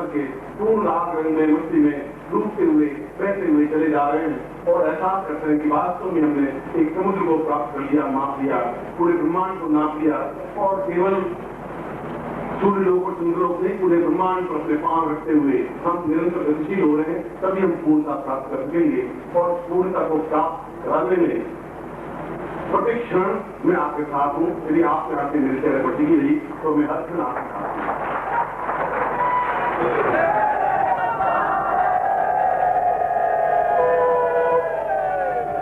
करके पूर्ण राग रंग में मस्ती में डूबते हुए बहते हुए चले जा रहे हैं और एहसास करते हैं कि वास्तव में हमने एक समुद्र को प्राप्त कर लिया, माप लिया, पूरे ब्रह्मांड को नाप लिया और केवल सूर्य लोक और चंद्र लोक नहीं, पूरे ब्रह्मांड पर अपने पांव रखते हुए हम निरंतर गतिशील हो रहे हैं, तभी हम पूर्णता प्राप्त कर सकेंगे। और पूर्णता को प्राप्त कराने में प्रत्येक क्षण मैं आपके साथ हूं। यदि आपने आपके मेरे चेहरे पर टिकी रही तो मैं हर क्षण आपके साथ हूं।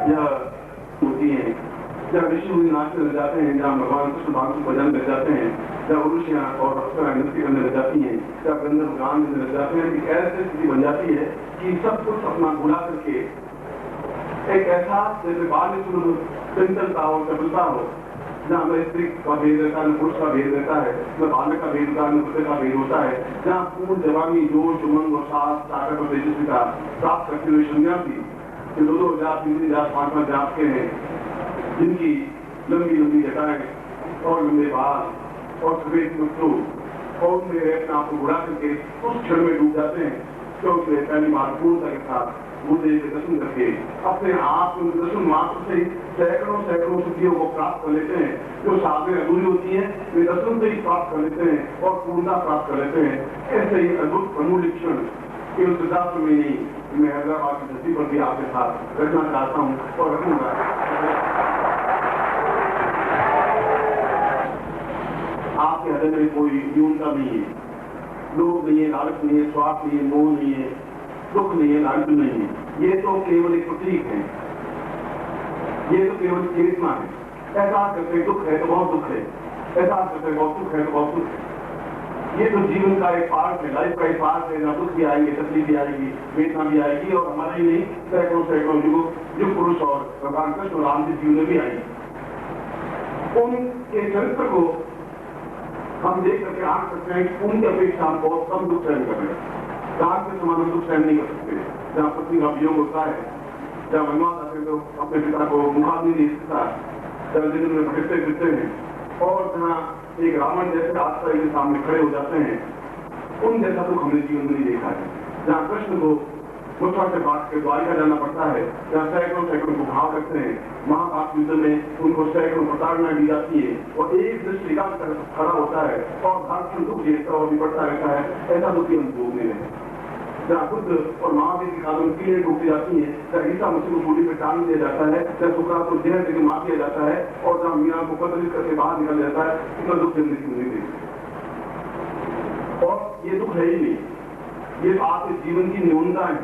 यह होती है जब ऋषि मुनि नाचने लग जाते हैं, जहाँ भगवान कृष्ण भागवत भजन लग जाते हैं, जब ऋषियां और अप्सराएं नृत्य करने लग जाती हैं, जब गंधर्व गान देने लग जाते हैं, कि ऐसी स्थिति बन जाती है कि सब कुछ अपना भुला करके एक ऐसा जैसे बाल्य सुंदर चंचलता और चपलता हो, जहाँ में स्त्री का भेद रहता है, पुरुष का भेद रहता है, न बालक का भेद होता है, न पुत्र का भेद होता है, जहाँ पूर्ण जवानी जोश उमंग और साहस ताकत और तेजस्विता प्राप्त करते हुए सन्यासी जो 2-2 जात 3-3 जात 5-5 जात के हैं, जिनकी लंबी लंबी जटाएं और लंबे बाल और सफेद मुट्ठू और उनमें अपने आप को बुढ़ा करके उस क्षण में डूब जाते हैं, क्योंकि पहली बार पूर्णता के साथ बुद्धदेव के दर्शन करके अपने आप में दर्शन मात्र से सैकड़ों सैकड़ों सिद्धियों को प्राप्त कर लेते हैं। जो साधनें अधूरी होती हैं वे दर्शन से ही प्राप्त कर लेते हैं और पूर्णता प्राप्त कर लेते हैं। ऐसे ही अद्भुत अमूल्य क्षण केवल सिद्धार्थ में नहीं, मैं हैदराबाद की धरती पर भी आपके साथ रखना चाहता हूँ और रखूंगा। आपके हृदय में कोई न्यूनता नहीं है, लोभ नहीं है, लालच नहीं है, स्वार्थ नहीं है, मोह नहीं है, दुख नहीं है, लालच नहीं है। ये तो केवल एक प्रतीक है, ये तो केवल चेतना है। ऐसा करते दुख है तो बहुत दुख है, ऐसा करते बहुत दुख है तो बहुत दुख है। ये तो जीवन का एक पार्ट है, लाइफ का एक पार्ट है, जहाँ दुख भी आएंगे, तकलीफ भी आएगी, वेदना भी आएगी और हमारा ही नहीं सैकड़ों सैकड़ों युग पुरुष और भगवान कृष्ण राम जी जीवन में भी आएगी। उनके चरित्र को हम देख करके आंख सकते हैं कि उनकी अपेक्षा हम बहुत कम दुख सहन कर रहे हैं। काल के समान हम दुख सहन नहीं कर सकते। जहाँ पत्नी का वियोग होता है, जहाँ वनवास आते हैं तो अपने पिता को मुखाग्नि नहीं दे सकता, जहाँ दिन में भटकते फिरते हैं और जहाँ एक रावण जैसे आस्था के सामने खड़े हो जाते हैं, उन जैसा दुख हमने जीवन में नहीं देखा है। जहाँ कृष्ण को मुद्रा से बांट के द्वारिका जाना पड़ता है, जहाँ सैकड़ों सैकड़ों को भाव रखते हैं, महाभारत युद्ध में उनको सैकड़ों प्रताड़ना दी जाती है और एक दृष्टि का खड़ा होता है और भारत दुख देखता और निपटता रहता है। ऐसा दुखी हम भोग नहीं रहे। जहाँ बुद्ध और महावीर की कानून कीड़े टूटी जाती है, जहाँ ईसा मसीह को सूली पे टांग दिया जाता है, जहाँ सुकरात को जहर देकर मार दिया जाता है और जहाँ मीरा को कतलित करके बाहर निकल जाता है, इतना दुख जिंदगी नहीं देखते। और ये दुख है ही नहीं, ये आपके जीवन की न्यूनता है।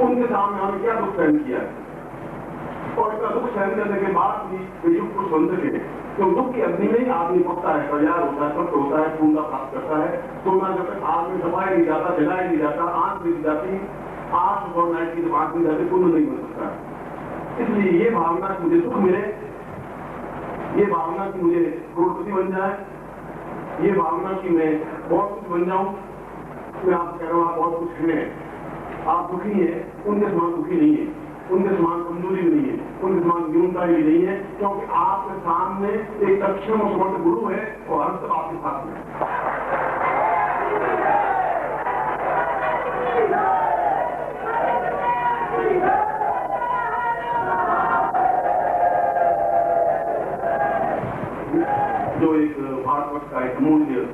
उनके सामने हमने क्या दुख सहन किया है और इतना दुख सहन करने के बाद भी वे युग कुछ बन सके। तो दुख की अग्नि में ही आदमी पकता है, तैयार होता है, तृप्त होता है, पूर्णता प्राप्त करता है। सोना जब तक आग में दबाया नहीं जाता, जलाया नहीं जाता, आंख नहीं जाती, आंख और नाइट की जब आंख नहीं जाती, पूर्ण नहीं बन सकता। इसलिए ये भावना कि मुझे सुख मिले, ये भावना कि मुझे करोड़पति बन जाए, ये भावना कि मैं बहुत कुछ बन जाऊं, मैं आपको कह रहा हूं आप बहुत कुछ हैं, आप दुखी हैं, उनके समान दुखी नहीं है, उनके समान कमजोरी भी नहीं है, उनके समान न्यूनता भी नहीं है, क्योंकि आपके सामने एक सक्षम और समर्थ गुरु है और हर सब आपके साथ में। जो एक भारतवर्ष का एक अमूल्य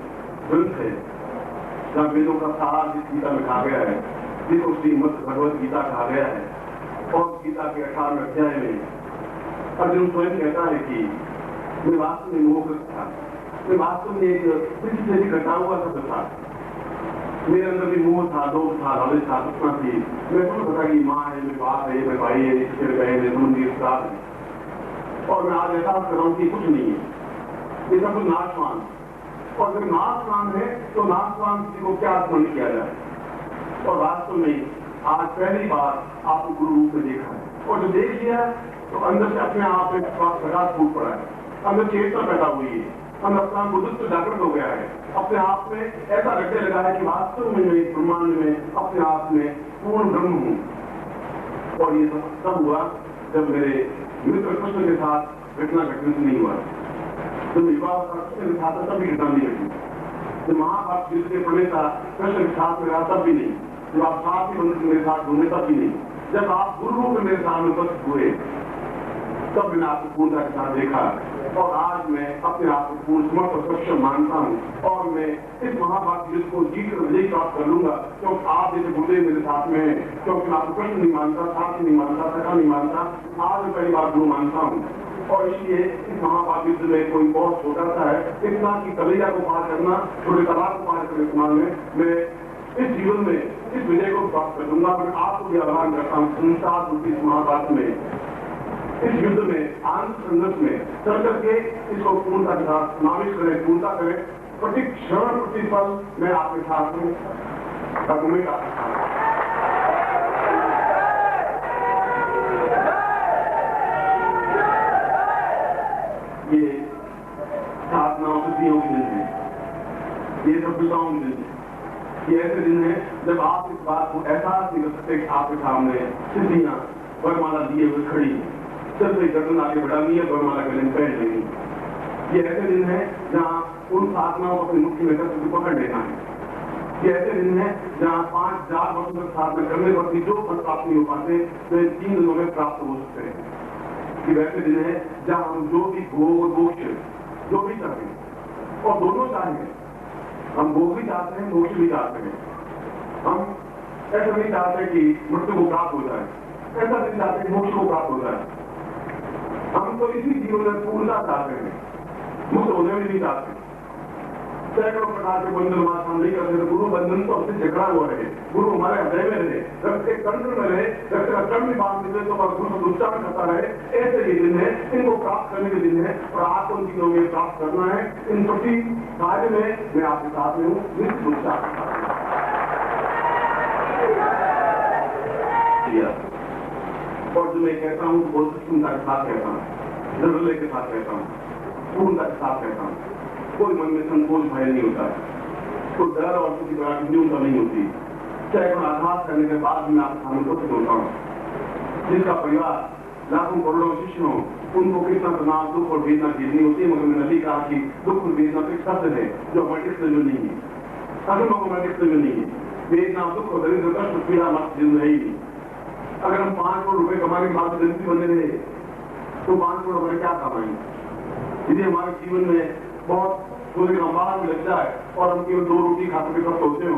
ग्रंथ है, जहाँ वेदों का सार जिस गीता में कहा गया है, जिसको श्रीमद् भगवत गीता कहा गया है, और गीता के 18वें अध्याय में अर्जुन स्वयं कहता है कि मैं वास्तव में मोहग्रस्त था, मैं वास्तव में एक पृथ्वी से भी घटा हुआ शब्द था, मेरे अंदर भी मोह था, लोभ था, लालच था, सपना थी। मैं समझ पता कि माँ है, मेरे बाप है, मेरे भाई है, इसके बहन है, मंदिर साथ है, और मैं आज एहसास कर रहा हूँ कि कुछ नहीं है, ये सब कुछ नाशवान। और जब नाशवान है तो नाशवान किसी को क्या स्मरण किया जाए। और वास्तव में आज पहली बार आपको गुरु रूप में देखा है, और जो देख लिया तो अंदर से अपने आप में प्रकाश फूट पड़ा है, अंदर चेतना पैदा हुई है, अंदर अपना बुद्धित्व जागृत हो गया है, अपने आप में ऐसा लगने लगा है कि वास्तव में मैं ब्रह्मांड में अपने आप में पूर्ण ब्रह्म हूँ। और ये सब हुआ जब मेरे मित्र कृष्ण के साथ घटना घटित नहीं हुआ, जब विवाह कृष्ण के साथ तभी घटना नहीं घटी। जब महाभारत युद्ध के प्रणेता कृष्ण के साथ में रहा तब भी नहीं, जब आप साथ ही बंधु मेरे साथ घूमे तब भी नहीं, जब आप गुरु रूप में मेरे सामने उपस्थित हुए तब मैंने आपको पूर्णता के साथ देखा। और आज मैं अपने आप को पूर्ण समर्थ और सक्षम मानता हूँ और मैं इस महाभारत युद्ध को जीतकर विजय प्राप्त कर लूंगा, क्योंकि आप जैसे गुरुदेव मेरे साथ में है। क्योंकि मैं आपको कृष्ण नहीं मानता, साथ नहीं मानता, सखा नहीं मानता, आज मैं पहली बार गुरु मानता हूँ। और इसलिए इस महाभारत युद्ध में कोई बहुत छोटा सा है, इतना कि कलेजा को पार करना, छोटे तालाब को पार करने के समान में मैं इस जीवन में इस विजय को प्राप्त कर दूंगा। मैं आपको भी आह्वान करता हूँ संसार रूपी इस महाभारत में, इस युद्ध में, आनंद संघर्ष में चल करके इसको पूर्णता के साथ समावेश करें, पूर्णता करें। प्रति क्षण प्रतिपल मैं आपके साथ हूँ, डॉक्यूमेंट आपके साथ। ये साधनाओं सिद्धियों के दिन है, ये सफलताओं के दिन है। ये ऐसे दिन है जब आप इस बात को एहसास नहीं कर सकते कि आपके सामने सिद्धियां वरमाला दिए हुए खड़ी, सिर्फ एक गर्दन आगे बढ़ानी है, वरमाला गले में पहन लेनी। ये ऐसे दिन है जहाँ उन साधनाओं को अपनी मुट्ठी में करके पकड़ लेना है। ये ऐसे दिन है जहाँ 5,000 वर्षों तक साधना करने पर भी जो फल प्राप्त नहीं हो पाते तो 3 दिनों में प्राप्त हो सकते हैं। ये वैसे दिन है जहाँ हम जो भी भोग और मोक्ष जो भी चाहते हैं, और दोनों चाहेंगे, हम भोग भी चाहते हैं, मोक्ष भी चाहते हैं। हम ऐसा नहीं चाहते कि मृत्यु को प्राप्त हो जाए, ऐसा नहीं चाहते कि मोक्ष को प्राप्त हो जाए। हम तो इसी जीवन में पूर्णता चाहते हैं, मुक्त होने में नहीं चाहते। सैकड़ों प्रकार के बंधन मास हम नहीं करते, तो गुरु बंधन तो हमसे झगड़ा हुआ रहे, गुरु हमारे हृदय में रहे, रक्त के कंठ में रहे, रक्त का कंठ भी बांध देते तो गुरु उच्चारण करता रहे। ऐसे ये दिन है, इनको प्राप्त करने के दिन है और आपको उन चीजों में प्राप्त करना है। इन प्रति कार्य में मैं आपके साथ में हूँ, निश्चित रूप से आपके साथ में। और जो मैं कहता हूँ बहुत सुंदर के साथ कहता हूँ, निर्भय के साथ कहता हूँ, पूर्णता के साथ कहता हूँ। कोई मन में संकोच भय नहीं होता, कोई डर और किसी प्रकार की न्यूनता नहीं होती। सैकड़ों आघात करने के बाद भी मैं आपके सामने उपस्थित होता हूँ। जिनका परिवार लाखों करोड़ों शिष्य हो, उनको कितना तनाव, दुख और वेदना झेलनी होती है, मगर मैंने अभी कहा कि दुख और वेदना तो एक शब्द है जो हमारे किस्त में नहीं है, असल में हमारे किस्त में नहीं है। वेदना, दुख और दरिद्र, कष्ट, पीड़ा हमारे जीवन में है ही नहीं। अगर हम 5 करोड़ रुपए कमाने के बाद गरीबी बने रहे तो 5 करोड़ रुपए क्या कमाएंगे? यदि हमारे जीवन में बहुत सोने का मार्ग लग जाए और हम केवल 2 रोटी खाते हुए सब सोचते हो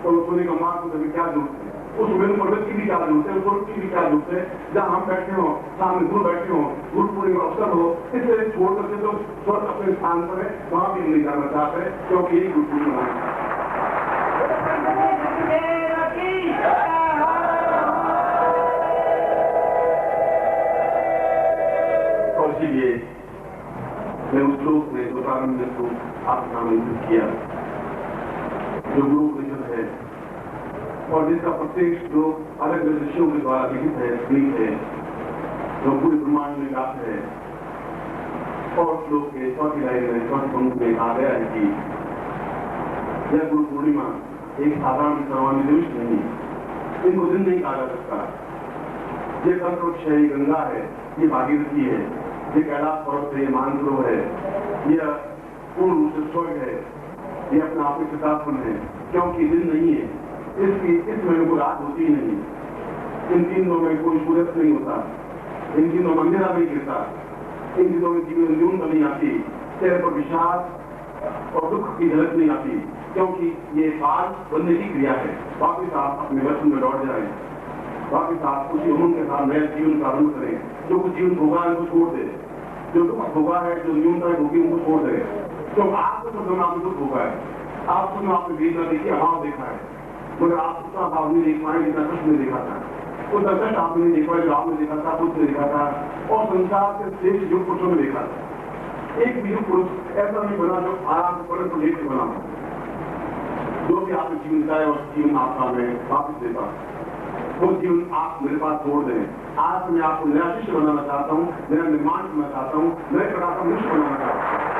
तो सोने का मार्ग को कभी क्या जरूरत है? उस वेद पर्वत की भी क्या जरूरत है? स्वर्ग की भी क्या जरूरत है? जहाँ हम बैठे हो, सामने गुरु बैठे हो, गुरु पूर्णिमा अवसर हो, इससे छोड़ करके तो स्वर्ग अपने स्थान पर है, वहां भी नहीं जाना चाहते, क्योंकि यही गुरु पूर्णिमा है। और इसीलिए मैं उस श्लोक में जो प्रारंभ में श्लोक आपके सामने किया, जो गुरु उपनिषद है और जिसका प्रत्येक श्लोक अलग अलग ऋषियों के द्वारा लिखित है, स्मृत है, जो पूरे ब्रह्मांड में गात है। और श्लोक के चौथी लाइन में, चौथे पंक्ति में कहा गया है कि यह गुरु पूर्णिमा एक साधारण सर्वांगी दिवस नहीं, इनको दिन नहीं कहा जा सकता। ये कल्पवृक्ष है, ये गंगा है, ये भागीरथी है, ये कैलाश पर्वत है, ये मानसरोवर है, यह पूर्ण रूप से स्वर्ग है, ये अपना आप में कृतार्थन है, क्योंकि दिन नहीं है, इसमें कोई रात होती ही नहीं, इन 3 दिनों में कोई सूरज नहीं होता, इन दिनों में अंधेरा नहीं गिरता, इन दिनों में जीवन न्यूनता नहीं आती, चेहरे पर विषाद और दुख की झलक नहीं आती, क्योंकि ये काल बनने की क्रिया है। वापिस आप अपने वचन में लौट जाए, वापिस आप उसी उमंग के साथ नया जीवन प्रारंभ करें। जो कुछ जीवन भोगा है उनको छोड़ दे, जो दुख भोगा है, जो न्यूनता होगी उनको छोड़ दे। तो आपको तो समय आपने दुख भोगा है, आपको जो आपने वेदना देखी, अभाव देखा है, मगर आप उतना अभाव नहीं देख पाए जितना कष्ट में देखा था, उतना कष्ट आपने नहीं देखा जो आपने देखा था, बुद्ध ने देखा था और संसार के श्रेष्ठ युग पुरुषों में देखा था। एक भी युग पुरुष ऐसा नहीं बना जो आराम परम को लेकर बना, जो भी आपने जीवन दिखाया और जीवन आपका मैं वापिस देता, वो जीवन आप मेरे पास छोड़ दें। आज मैं आपको नया शिष्य बनाना चाहता हूँ, नया निर्माण करना चाहता हूँ, नए प्रकार का मनुष्य बनाना चाहता हूँ।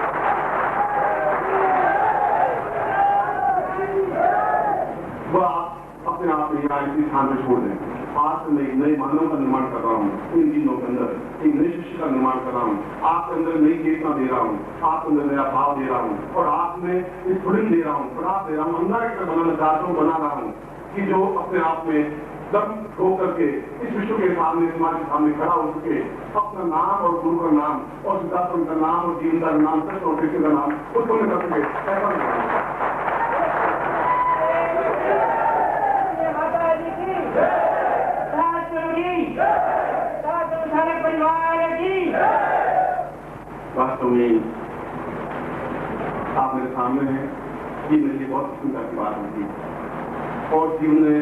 वो आप अपने अपने आप में यहाँ इसी स्थान पर छोड़ दें। आज से मैं एक नए मानव का निर्माण कर रहा हूँ, इन दिनों के अंदर एक नए शिष्य का निर्माण कर रहा हूँ, आपके अंदर नई चेतना दे रहा हूँ, आपके अंदर नया भाव दे रहा हूँ और आप में स्फुलिंग दे रहा हूँ, प्रयास दे रहा हूँ, अंदर एक बनाना चाहता हूँ, बना रहा हूँ कि जो अपने आप में दम हो करके इस विश्व के सामने, समाज के सामने खड़ा हो सके, अपना नाम और गुरु का नाम और सिद्धार्थ का नाम और जीवन का नाम, सच और कृष्ण का नाम उत्पन्न कर सके, ऐसा नहीं। वास्तव में आप मेरे सामने हैं, ये मेरे लिए बहुत चिंता की बात होती है और जीवन में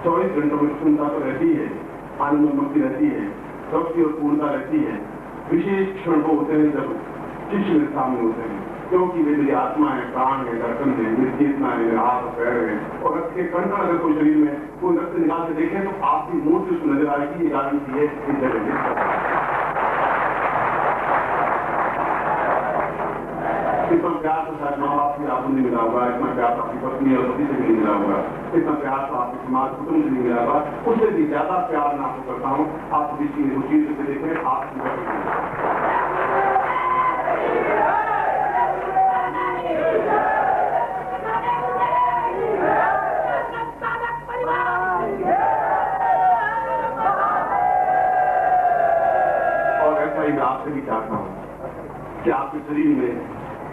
24 घंटों में चिंता तो रहती है, आनंद में मुक्ति रहती है, शक्ति और पूर्णता रहती है। विशेष क्षण वो होते हैं जब शिष्य मेरे सामने होते हैं, क्योंकि वे मेरी आत्मा है, प्राण है, दर्शन है, मेरी चेतना है, मेरे हाथ पैर है और रक्त के कण अगर कोई शरीर में कोई रक्त निकाल के देखें तो आपकी मूर्ति उसको नजर आएगी, ये गारंटी है इस जगह। इतना प्यार तो शायद माँ बाप से आपको नहीं मिला होगा, इतना प्यार तो आपकी पत्नी और पति से भी नहीं मिला होगा, इतना प्यार तो आपके समाज कुटुंब से नहीं मिला होगा, उससे भी ज्यादा प्यार मैं आपको करता हूँ। आप किसी रुचि से देखें, आप और ऐसा ही मैं आपसे भी चाहता हूँ कि आपके शरीर में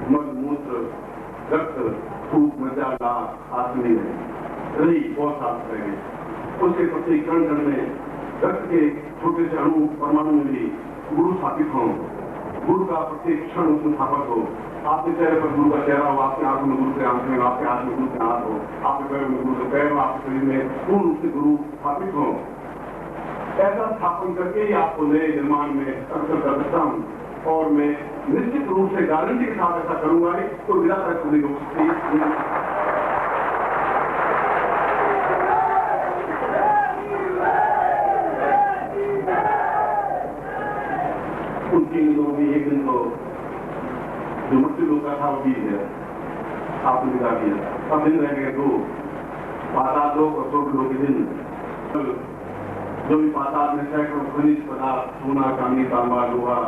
मल मूत्र रक्त धूप मजा लाभ आदमी रही बहुत साफ रहेंगे, उसके प्रत्येक कण कण में रक्त के छोटे से अणु परमाणु में भी गुरु स्थापित हों, गुरु का प्रत्येक क्षण उसमें स्थापित हो। आपके चेहरे पर गुरु का चेहरा हो, आपके आंखों में गुरु के आंखें हो, आपके हाथ में गुरु के हाथ हो, आपके पैरों में गुरु के पैर हो, आपके शरीर में पूर्ण रूप से गुरु स्थापित हो। ऐसा स्थापन करके ही आपको नए निर्माण में अवसर कर सकता हूँ और मैं निश्चित रूप से गारंटी के साथ ऐसा करूंगा तो मेरा तरह पूरी हो सकती है। उन 3 दिनों में एक दिन तो जो मृत्यु लोग का था वो बीत गया, आपने विदा किया। अब दिन रह गए 2 पाताल लोग और 100 लोग के दिन, जो भी पाताल में सैकड़ों खनिज पदार्थ, सोना चांदी तांबा लोहा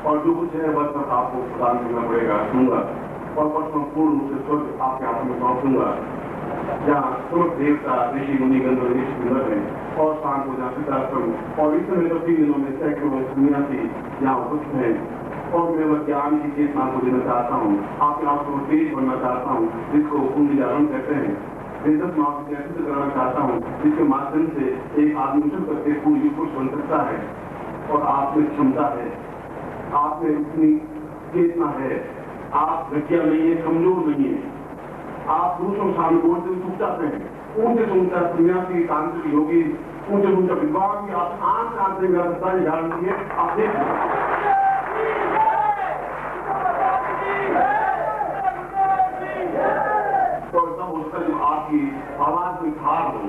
और जो कुछ है वह सब आपको प्रदान करना पड़ेगा, दूंगा और परसों पूर्ण रूप से स्वर्ग आपके हाथों में सौंप दूंगा, जहाँ स्वर्ग देवता ऋषि मुनि गंधर्व ऋषि सुंदर है और शाम को जहाँ सिद्धार्थम और इस समय तो 3 दिनों में सैकड़ों सन्यासी यहाँ उपस्थित हैं और मैं वह ज्ञान की चेतना को देना चाहता हूँ, आपके आप को तेज बनना चाहता हूँ, जिसको कुंडी जागरण कहते हैं, वेदस माँ को सिद्ध कराना चाहता हूँ, जिसके माध्यम से एक आदमी उछल करके पूरी पुरुष बन सकता है और आप में क्षमता है, आप में इतनी चेतना है, आप घटिया नहीं है, कमजोर नहीं है, आप दूसरों सामने गोड़ से सूख जाते हैं, ऊंचे से ऊंचा सन्यासी तांत्रिक योगी ऊंचे से ऊंचा विद्वान भी आप आंख से मेरा सत्ता गारंटी है, आप देख तो ऐसा होता है जो आपकी आवाज में धार हो,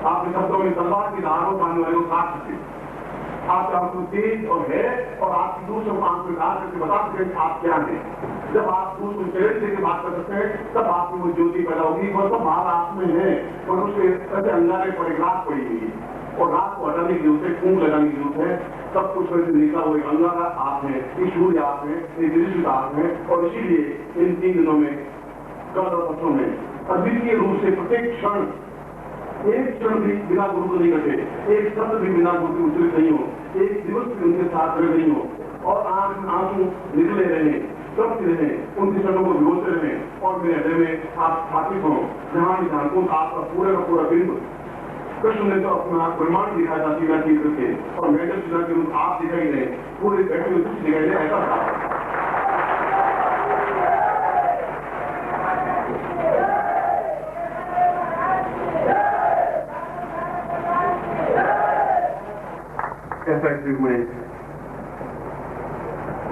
आपके शब्दों में तलवार की धार हो, पाने वाले को काट सके, आपका आंखों तेज और है और आपकी दूसरों को आंख में डाल करके बता सकते हैं आप क्या हैं। जब आप दूसरों चरित्र देकर बात कर सकते हैं तब आप में वो ज्योति पैदा होगी, वह सब भाव आप में है और उसके ऐसे अंगारे पड़े रात पड़ी हुई और रात को हटाने की जरूरत है, खून लगाने की जरूरत है, सब कुछ वैसे निकला हुआ अंगारा आप है, सूर्य आप है, दृश्य आप है और इसीलिए इन 3 दिनों में कल और परसों में अद्वितीय रूप से प्रत्येक क्षण एक क्षण भी बिना गुरु को नहीं घटे, एक शब्द भी बिना गुरु के उच्चरित नहीं हो, एक दिवस भी उनके साथ खड़े नहीं हो और आंसू निकले रहे, तृप्त रहे, उनके क्षणों को भिगोते रहे और मेरे हृदय में आप स्थापित हो, जहां भी जानते आपका पूरा का पूरा बिंब। कृष्ण ने तो अपना प्रमाण दिखाया था सीधा चीज करके और मेडल सीधा के रूप आप दिखाई दे, पूरे बैठे हुए कुछ दिखाई दे, ऐसा था। ऐसा युग में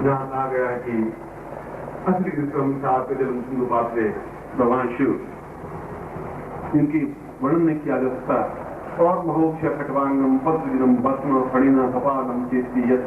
जहां कहा गया है कि असली विक्रम साहब के जब मुस्लिम बात से भगवान शिव इनकी वर्णन नहीं किया जा सकता और महोक्ष खटवांगम पद्म भस्म फणिना कपालम चेती यद